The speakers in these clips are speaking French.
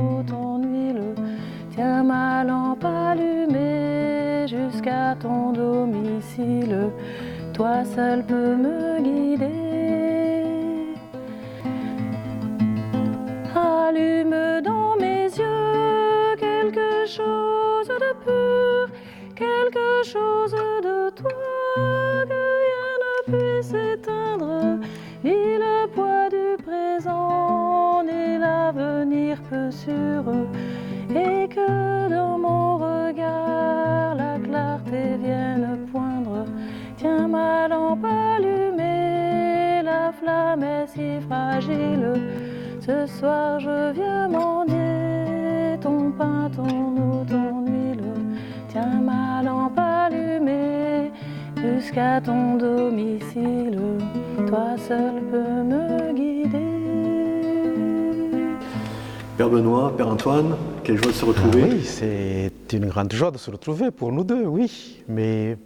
automne huile. Tiens ma lampe allumée jusqu'à ton domicile. Toi seul peux me guider. Allume dans mes yeux quelque chose de pur, quelque chose de toi que rien ne puisse éteindre, ni le poids du présent, ni l'avenir peu sûr, et que dans mon regard la clarté vienne poindre. Tiens ma lampe allumée, la flamme est si fragile. Ce soir je viens mendier ton pain, ton eau, ton huile. Tiens ma lampe allumée jusqu'à ton domicile. Toi seul peux me guider. Père Benoît, Père Antoine, quelle joie de se retrouver. Oui, c'est une grande joie de se retrouver pour nous deux, oui. Mais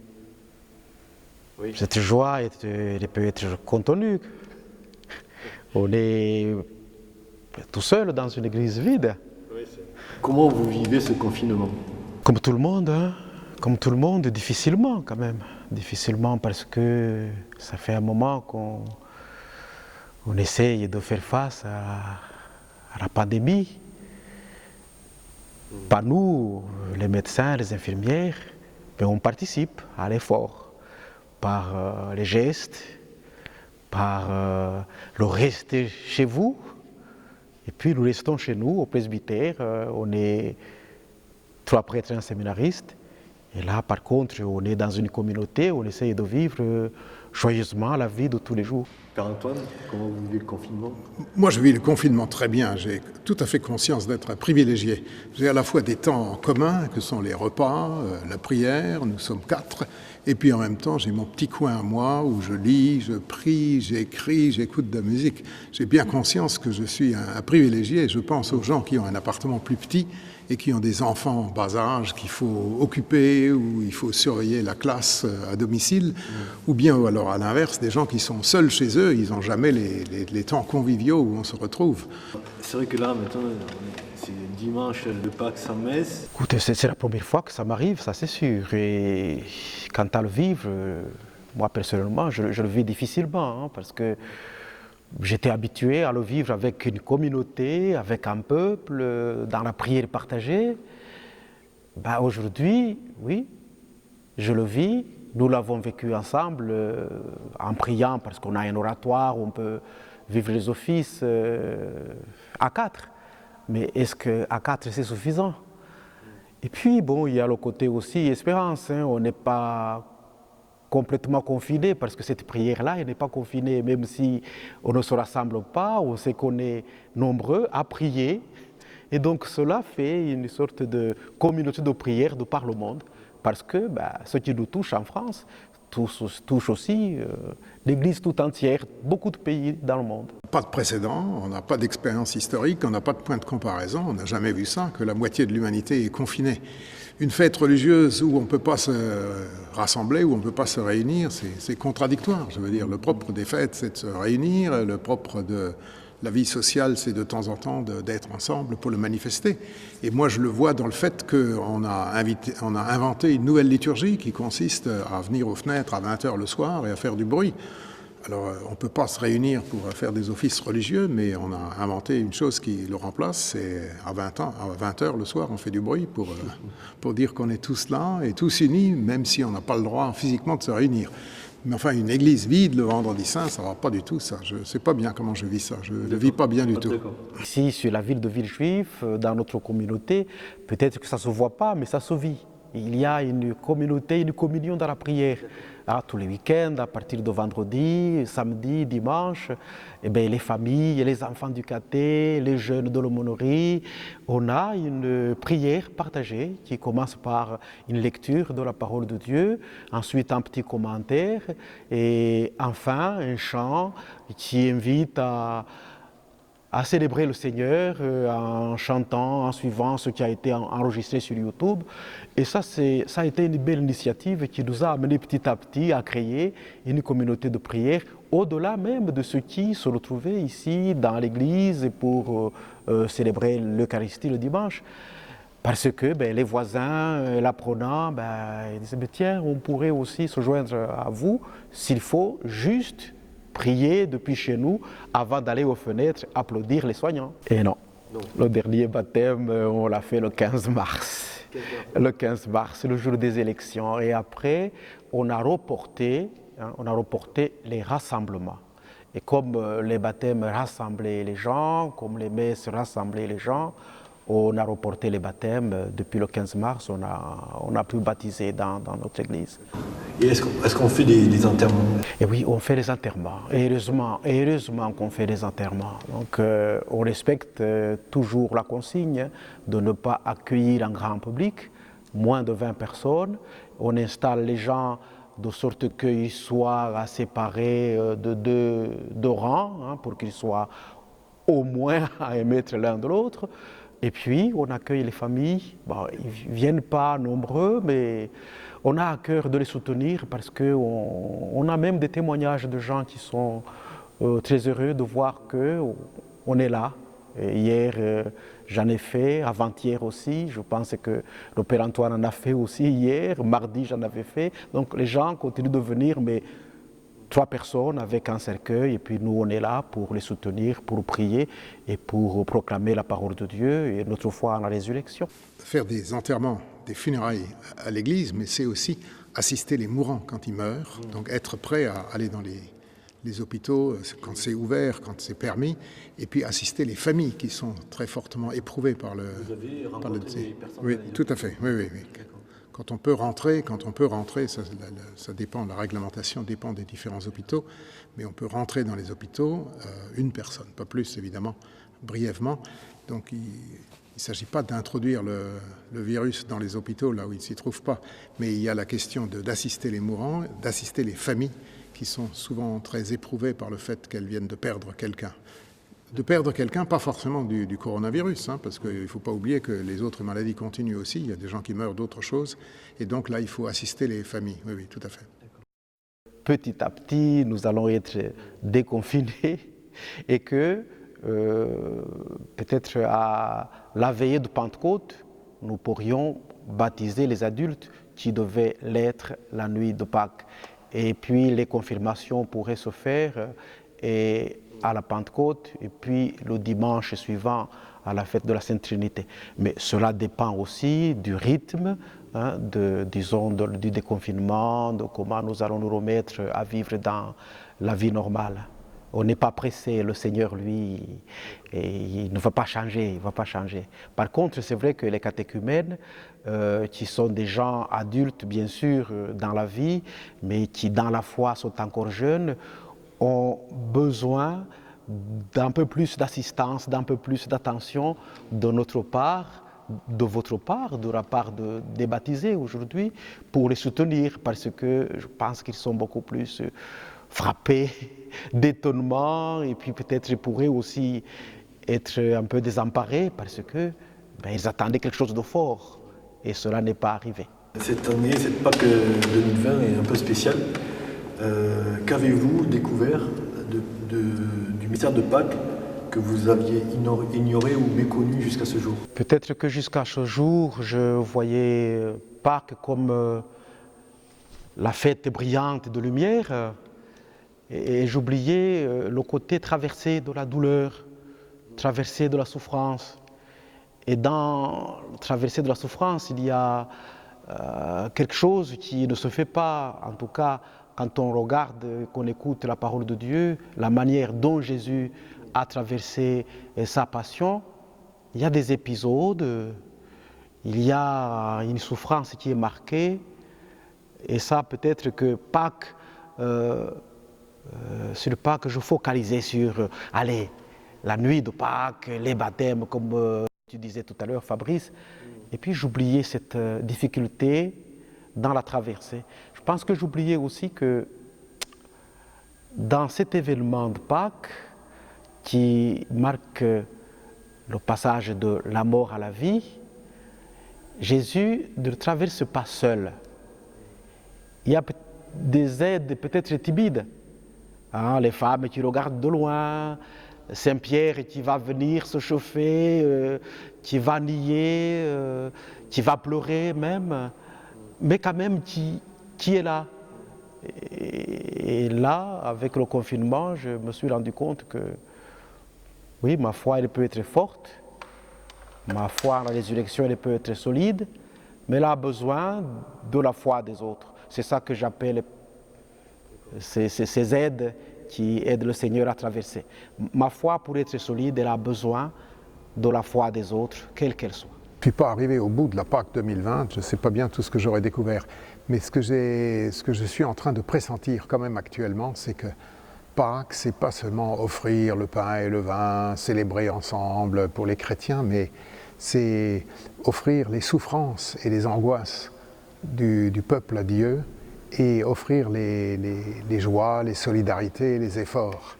cette joie elle peut être contenue. On est tout seul dans une église vide. Comment vous vivez ce confinement? Comme tout le monde, hein? Comme tout le monde, difficilement quand même. Difficilement parce que ça fait un moment qu'on essaye de faire face à la pandémie. Pas nous, les médecins, les infirmières, mais on participe à l'effort par les gestes, par le rester chez vous. Et puis nous restons chez nous, au presbytère, on est 3 prêtres et un séminariste. Et là, par contre, on est dans une communauté, on essaye de vivre joyeusement la vie de tous les jours. Père Antoine, comment vous vivez le confinement? Moi, je vis le confinement très bien. J'ai tout à fait conscience d'être un privilégié. J'ai à la fois des temps en commun, que sont les repas, la prière, nous sommes 4, et puis en même temps, j'ai mon petit coin à moi où je lis, je prie, j'écris, j'écoute de la musique. J'ai bien conscience que je suis un privilégié. Je pense aux gens qui ont un appartement plus petit et qui ont des enfants en bas âge qu'il faut occuper, ou il faut surveiller la classe à domicile, ou bien alors à l'inverse, des gens qui sont seuls chez eux, ils n'ont jamais les temps conviviaux où on se retrouve. C'est vrai que là, maintenant, c'est dimanche de Pâques sans messe. Écoutez, c'est la première fois que ça m'arrive, ça c'est sûr. Et quant à le vivre, moi personnellement, je le vis difficilement, hein, parce que j'étais habitué à le vivre avec une communauté, avec un peuple, dans la prière partagée. Ben, aujourd'hui, oui, je le vis. Nous l'avons vécu ensemble en priant parce qu'on a un oratoire où on peut vivre les offices à 4. Mais est-ce qu'à 4 c'est suffisant? Et puis, bon, il y a le côté aussi espérance. Hein, on n'est pas complètement confiné, parce que cette prière-là, elle n'est pas confinée, même si on ne se rassemble pas, on sait qu'on est nombreux à prier. Et donc cela fait une sorte de communauté de prière de par le monde, parce que ce qui nous touche en France touche aussi l'Église tout entière, beaucoup de pays dans le monde. Pas de précédent, on n'a pas d'expérience historique, on n'a pas de point de comparaison, on n'a jamais vu ça, que la moitié de l'humanité est confinée. Une fête religieuse où on ne peut pas se rassembler, où on ne peut pas se réunir, c'est contradictoire. Je veux dire, le propre des fêtes, c'est de se réunir, le propre de la vie sociale, c'est de temps en temps d'être ensemble pour le manifester. Et moi, je le vois dans le fait qu'on a inventé une nouvelle liturgie qui consiste à venir aux fenêtres à 20h le soir et à faire du bruit. Alors, on ne peut pas se réunir pour faire des offices religieux, mais on a inventé une chose qui le remplace, c'est à 20h le soir, on fait du bruit pour dire qu'on est tous là et tous unis, même si on n'a pas le droit physiquement de se réunir. Mais enfin, une église vide le vendredi saint, ça ne va pas du tout, ça. Je ne sais pas bien comment je vis ça, je ne le vis pas bien du tout. Ici, sur la ville de Villejuif, dans notre communauté, peut-être que ça ne se voit pas, mais ça se vit. Il y a une communauté, une communion dans la prière. Tous les week-ends, à partir de vendredi, samedi, dimanche, les familles, les enfants du caté, les jeunes de l'aumônerie, on a une prière partagée qui commence par une lecture de la parole de Dieu, ensuite un petit commentaire et enfin un chant qui invite à à célébrer le Seigneur en chantant, en suivant ce qui a été enregistré sur YouTube. Et ça a été une belle initiative qui nous a amené petit à petit à créer une communauté de prière, au-delà même de ceux qui se retrouvaient ici dans l'église pour célébrer l'Eucharistie le dimanche. Parce que les voisins, l'apprenant, ils disaient tiens, on pourrait aussi se joindre à vous s'il faut juste prier depuis chez nous avant d'aller aux fenêtres applaudir les soignants. Et non, le dernier baptême, on l'a fait le 15 mars. Le 15 mars, le jour des élections. Et après, on a reporté les rassemblements. Et comme les baptêmes rassemblaient les gens, comme les messes rassemblaient les gens, on a reporté les baptêmes. Depuis le 15 mars, on a pu baptiser dans notre église. Et est-ce qu'on fait des enterrements? Et oui, on fait les enterrements. Et heureusement qu'on fait des enterrements. Donc, on respecte toujours la consigne de ne pas accueillir un grand public, moins de 20 personnes. On installe les gens de sorte qu'ils soient séparés de deux rangs, pour qu'ils soient au moins à 1 mètre l'un de l'autre. Et puis, on accueille les familles. Ils ne viennent pas nombreux, mais on a à cœur de les soutenir parce qu'on a même des témoignages de gens qui sont très heureux de voir qu'on est là. Et hier, j'en ai fait, avant-hier aussi. Je pense que le Père Antoine en a fait aussi hier. Mardi, j'en avais fait. Donc, les gens continuent de venir, mais 3 personnes avec un cercueil, et puis nous on est là pour les soutenir, pour prier et pour proclamer la parole de Dieu et notre foi en la résurrection. Faire des enterrements, des funérailles à l'église, mais c'est aussi assister les mourants quand ils meurent, donc être prêt à aller dans les hôpitaux quand c'est ouvert, quand c'est permis, et puis assister les familles qui sont très fortement éprouvées par le... Vous avez rencontré des personnes? Oui, tout à fait, oui. Quand on peut rentrer, ça dépend, la réglementation dépend des différents hôpitaux, mais on peut rentrer dans les hôpitaux, une personne, pas plus évidemment, brièvement. Donc il ne s'agit pas d'introduire le virus dans les hôpitaux, là où il ne s'y trouve pas, mais il y a la question d'assister les mourants, d'assister les familles qui sont souvent très éprouvées par le fait qu'elles viennent de perdre quelqu'un. De perdre quelqu'un, pas forcément du coronavirus, parce qu'il ne faut pas oublier que les autres maladies continuent aussi, il y a des gens qui meurent d'autres choses, et donc là il faut assister les familles, oui, tout à fait. Petit à petit, nous allons être déconfinés et que peut-être à la veillée de Pentecôte, nous pourrions baptiser les adultes qui devaient l'être la nuit de Pâques. Et puis les confirmations pourraient se faire à la Pentecôte et puis le dimanche suivant à la fête de la Sainte Trinité. Mais cela dépend aussi du rythme, du déconfinement, de comment nous allons nous remettre à vivre dans la vie normale. On n'est pas pressé, le Seigneur, lui, il ne va pas changer, Par contre, c'est vrai que les catéchumènes, qui sont des gens adultes, bien sûr, dans la vie, mais qui, dans la foi, sont encore jeunes, ont besoin d'un peu plus d'assistance, d'un peu plus d'attention de notre part, de votre part, de la part des baptisés aujourd'hui, pour les soutenir, parce que je pense qu'ils sont beaucoup plus frappés d'étonnement, et puis peut-être ils pourraient aussi être un peu désemparés, parce que ils attendaient quelque chose de fort, et cela n'est pas arrivé. Cette année, cette Pâques 2020 est un peu spéciale. Qu'avez-vous découvert du mystère de Pâques que vous aviez ignoré ou méconnu jusqu'à ce jour? Peut-être que jusqu'à ce jour, je voyais Pâques comme la fête brillante de lumière, et j'oubliais le côté traversé de la douleur, traversé de la souffrance. Et dans la traversée de la souffrance, il y a quelque chose qui ne se fait pas, en tout cas quand on regarde, qu'on écoute la parole de Dieu, la manière dont Jésus a traversé sa passion. Il y a des épisodes, il y a une souffrance qui est marquée, et ça peut-être que Pâques, sur Pâques, je focalisais sur, la nuit de Pâques, les baptêmes, comme tu disais tout à l'heure, Fabrice, et puis j'oubliais cette difficulté dans la traversée. Je pense que j'oubliais aussi que dans cet événement de Pâques, qui marque le passage de la mort à la vie, Jésus ne traverse pas seul. Il y a des aides peut-être timides, hein, les femmes qui regardent de loin, Saint-Pierre qui va venir se chauffer, qui va nier, qui va pleurer même, mais quand même qui est là. Et là, avec le confinement, je me suis rendu compte que oui, ma foi, elle peut être forte, ma foi en la résurrection, elle peut être solide, mais elle a besoin de la foi des autres. C'est ça que j'appelle ces aides qui aident le Seigneur à traverser. Ma foi, pour être solide, elle a besoin de la foi des autres, quelle qu'elle soit. Je ne suis pas arrivé au bout de la Pâque 2020, je ne sais pas bien tout ce que j'aurais découvert, mais ce que je suis en train de pressentir quand même actuellement, c'est que Pâques, c'est pas seulement offrir le pain et le vin, célébrer ensemble pour les chrétiens, mais c'est offrir les souffrances et les angoisses du peuple à Dieu et offrir les joies, les solidarités, les efforts.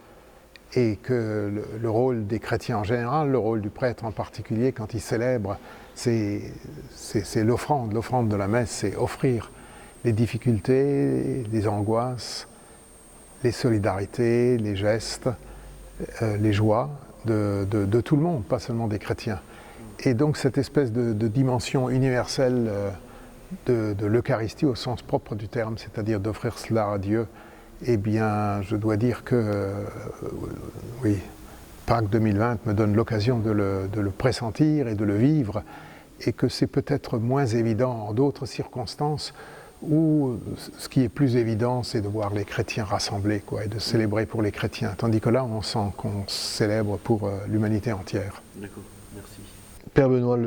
Et que le rôle des chrétiens en général, le rôle du prêtre en particulier, quand il célèbre, c'est l'offrande. L'offrande de la messe, c'est offrir les difficultés, les angoisses, les solidarités, les gestes, les joies de tout le monde, pas seulement des chrétiens. Et donc cette espèce de dimension universelle de l'Eucharistie au sens propre du terme, c'est-à-dire d'offrir cela à Dieu, eh bien, je dois dire que, oui, Pâques 2020 me donne l'occasion de le pressentir et de le vivre, et que c'est peut-être moins évident en d'autres circonstances où ce qui est plus évident, c'est de voir les chrétiens rassemblés, quoi, et de célébrer pour les chrétiens, tandis que là, on sent qu'on célèbre pour l'humanité entière. D'accord, merci. Père Benoît,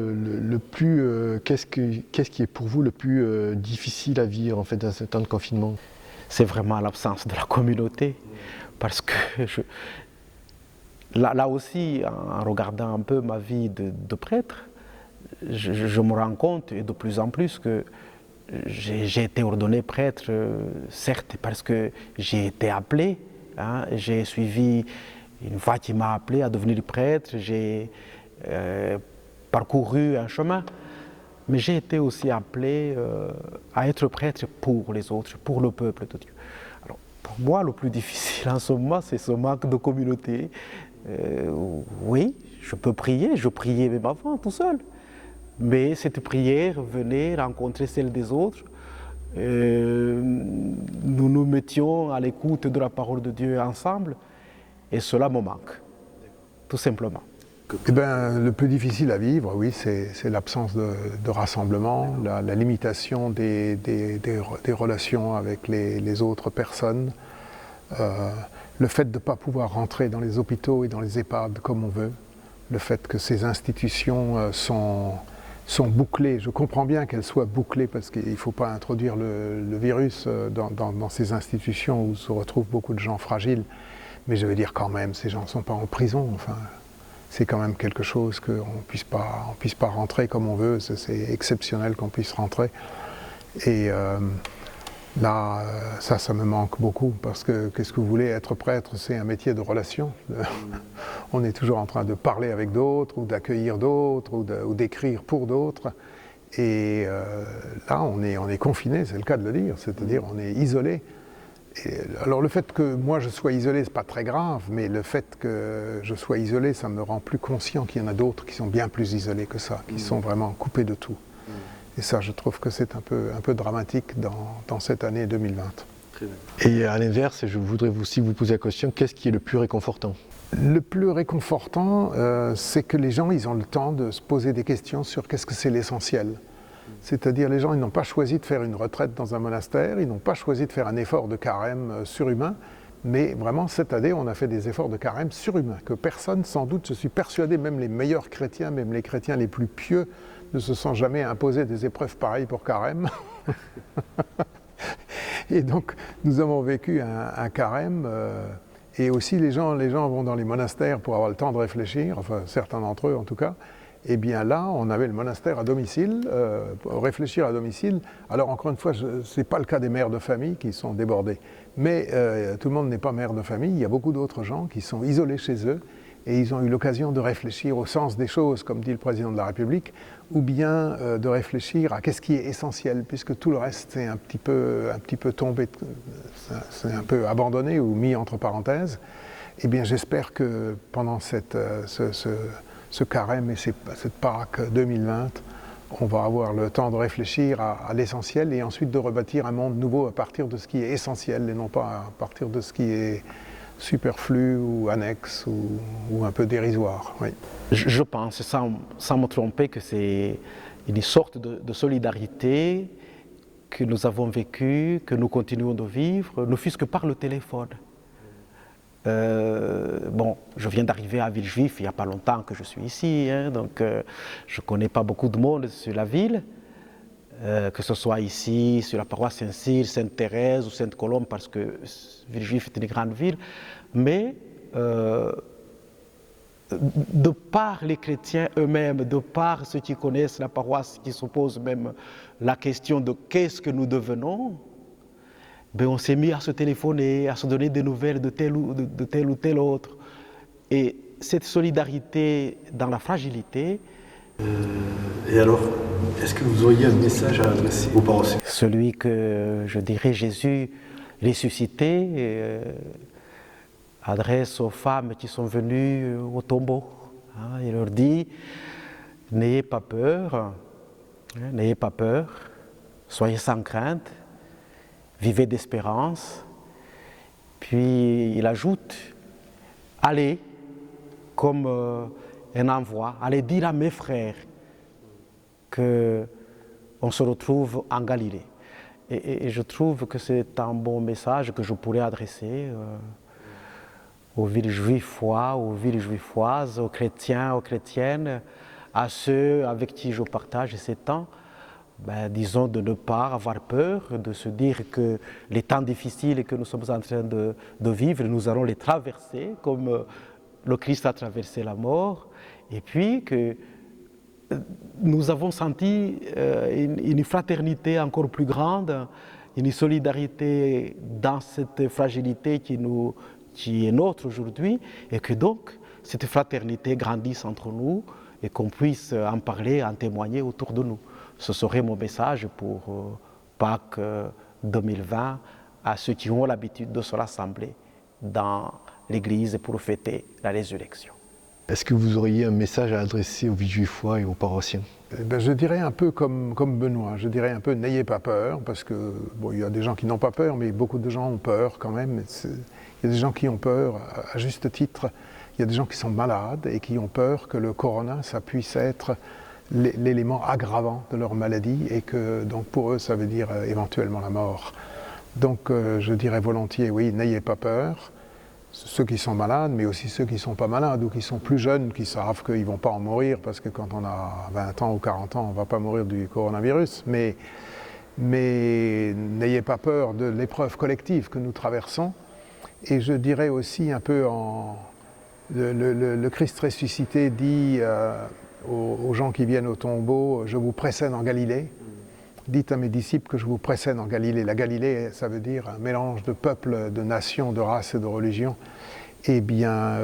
qu'est-ce qui est pour vous le plus difficile à vivre en fait, dans ce temps de confinement? C'est vraiment l'absence de la communauté, parce que là aussi, en regardant un peu ma vie de prêtre, je me rends compte, et de plus en plus, que j'ai été ordonné prêtre, certes, parce que j'ai été appelé, hein, j'ai suivi une voie qui m'a appelé à devenir prêtre, j'ai parcouru un chemin, mais j'ai été aussi appelé à être prêtre pour les autres, pour le peuple de Dieu. Alors, pour moi, le plus difficile en ce moment, c'est ce manque de communauté. Oui, je peux prier, je priais même avant tout seul, mais cette prière venait rencontrer celle des autres. Nous nous mettions à l'écoute de la parole de Dieu ensemble, et cela me manque, tout simplement. Eh bien, le plus difficile à vivre, oui, c'est l'absence de rassemblement, la limitation des relations avec les autres personnes, le fait de ne pas pouvoir rentrer dans les hôpitaux et dans les EHPAD comme on veut, le fait que ces institutions sont bouclées. Je comprends bien qu'elles soient bouclées parce qu'il ne faut pas introduire le virus dans ces institutions où se retrouvent beaucoup de gens fragiles, mais je veux dire quand même, ces gens ne sont pas en prison, enfin... C'est quand même quelque chose qu'on ne puisse pas rentrer comme on veut, c'est exceptionnel qu'on puisse rentrer. Et là, ça me manque beaucoup, parce que, qu'est-ce que vous voulez, être prêtre, c'est un métier de relation. On est toujours en train de parler avec d'autres, ou d'accueillir d'autres, ou d'écrire pour d'autres. Et là, on est confiné, c'est le cas de le dire, c'est-à-dire on est isolé. Alors le fait que moi je sois isolé, c'est pas très grave, mais le fait que je sois isolé, ça me rend plus conscient qu'il y en a d'autres qui sont bien plus isolés que ça, qui sont vraiment coupés de tout. Et ça, je trouve que c'est un peu dramatique dans cette année 2020. Très bien. Et à l'inverse, je voudrais aussi vous poser la question, qu'est-ce qui est le plus réconfortant? Le plus réconfortant, c'est que les gens, ils ont le temps de se poser des questions sur qu'est-ce que c'est l'essentiel. C'est-à-dire les gens, ils n'ont pas choisi de faire une retraite dans un monastère, ils n'ont pas choisi de faire un effort de carême surhumain, mais vraiment cette année, on a fait des efforts de carême surhumains, que personne, sans doute, je suis persuadé, même les meilleurs chrétiens, même les chrétiens les plus pieux, ne se sont jamais imposés des épreuves pareilles pour carême. Et donc, nous avons vécu un carême, et aussi les gens vont dans les monastères pour avoir le temps de réfléchir, enfin certains d'entre eux en tout cas. Eh bien là, on avait le monastère à domicile, réfléchir à domicile. Alors encore une fois, ce n'est pas le cas des mères de famille qui sont débordées. Mais tout le monde n'est pas mère de famille, il y a beaucoup d'autres gens qui sont isolés chez eux et ils ont eu l'occasion de réfléchir au sens des choses, comme dit le président de la République, ou bien de réfléchir à qu'est-ce qui est essentiel, puisque tout le reste c'est un petit peu tombé, c'est un peu abandonné ou mis entre parenthèses. Eh bien j'espère que pendant ce carême et cette Pâques 2020, on va avoir le temps de réfléchir à l'essentiel et ensuite de rebâtir un monde nouveau à partir de ce qui est essentiel et non pas à partir de ce qui est superflu ou annexe ou un peu dérisoire. Oui. Je pense, sans me tromper, que c'est une sorte de solidarité que nous avons vécue, que nous continuons de vivre, ne fût-ce que par le téléphone. Bon, je viens d'arriver à Villejuif, il n'y a pas longtemps que je suis ici, hein, donc je ne connais pas beaucoup de monde sur la ville, que ce soit ici, sur la paroisse Saint-Cyr, Sainte-Thérèse ou Sainte-Colombe, parce que Villejuif est une grande ville, mais de par les chrétiens eux-mêmes, de par ceux qui connaissent la paroisse, qui se posent même la question de qu'est-ce que nous devenons, ben on s'est mis à se téléphoner, à se donner des nouvelles de tel ou tel autre. Et cette solidarité dans la fragilité. Et alors, est-ce que vous auriez un message à adresser aux paroissiens? Celui que, je dirais, Jésus ressuscité adresse aux femmes qui sont venues au tombeau. Hein, il leur dit, n'ayez pas peur, hein, n'ayez pas peur, soyez sans crainte, vivez d'espérance. Puis il ajoute, allez comme un envoi, allez dire à mes frères qu'on se retrouve en Galilée. Et je trouve que c'est un bon message que je pourrais adresser aux Villejuifois, aux Villejuifoises, aux chrétiens, aux chrétiennes, à ceux avec qui je partage ces temps. Ben, disons de ne pas avoir peur, de se dire que les temps difficiles que nous sommes en train de vivre, nous allons les traverser comme le Christ a traversé la mort, et puis que nous avons senti une fraternité encore plus grande, une solidarité dans cette fragilité qui est nôtre aujourd'hui, et que donc cette fraternité grandisse entre nous et qu'on puisse en parler, en témoigner autour de nous. Ce serait mon message pour Pâques 2020 à ceux qui ont l'habitude de se rassembler dans l'Église pour fêter la résurrection. Est-ce que vous auriez un message à adresser aux Villejuifois et aux paroissiens? Je dirais un peu comme Benoît, je dirais un peu n'ayez pas peur, parce que bon, il y a des gens qui n'ont pas peur, mais beaucoup de gens ont peur quand même. Il y a des gens qui ont peur à juste titre, il y a des gens qui sont malades et qui ont peur que le corona, ça puisse être l'élément aggravant de leur maladie et que donc pour eux ça veut dire éventuellement la mort. Donc je dirais volontiers oui, n'ayez pas peur, ceux qui sont malades mais aussi ceux qui ne sont pas malades ou qui sont plus jeunes, qui savent qu'ils ne vont pas en mourir parce que quand on a 20 ans ou 40 ans on ne va pas mourir du coronavirus, mais n'ayez pas peur de l'épreuve collective que nous traversons. Et je dirais aussi un peu le Christ ressuscité dit aux gens qui viennent au tombeau, je vous précède en Galilée. Dites à mes disciples que je vous précède en Galilée. La Galilée, ça veut dire un mélange de peuples, de nations, de races et de religions. Eh bien,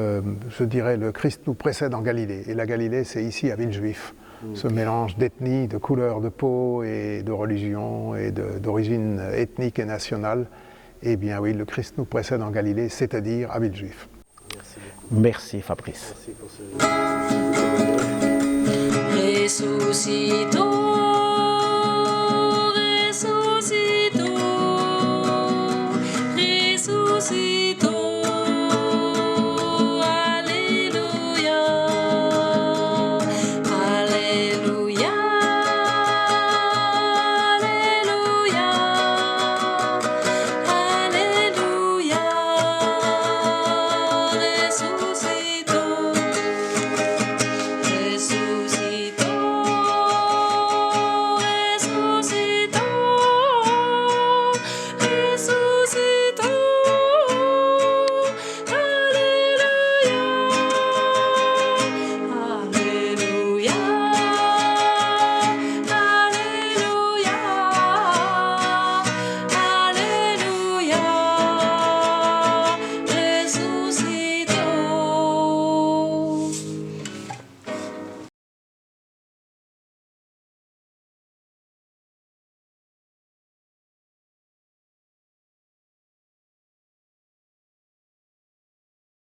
je dirais, le Christ nous précède en Galilée. Et la Galilée, c'est ici à Villejuif. Ce mélange d'ethnie, de couleur de peau et de religion et d'origine ethnique et nationale. Eh bien oui, le Christ nous précède en Galilée, c'est-à-dire à Villejuif. Merci Fabrice. Ressuscitó.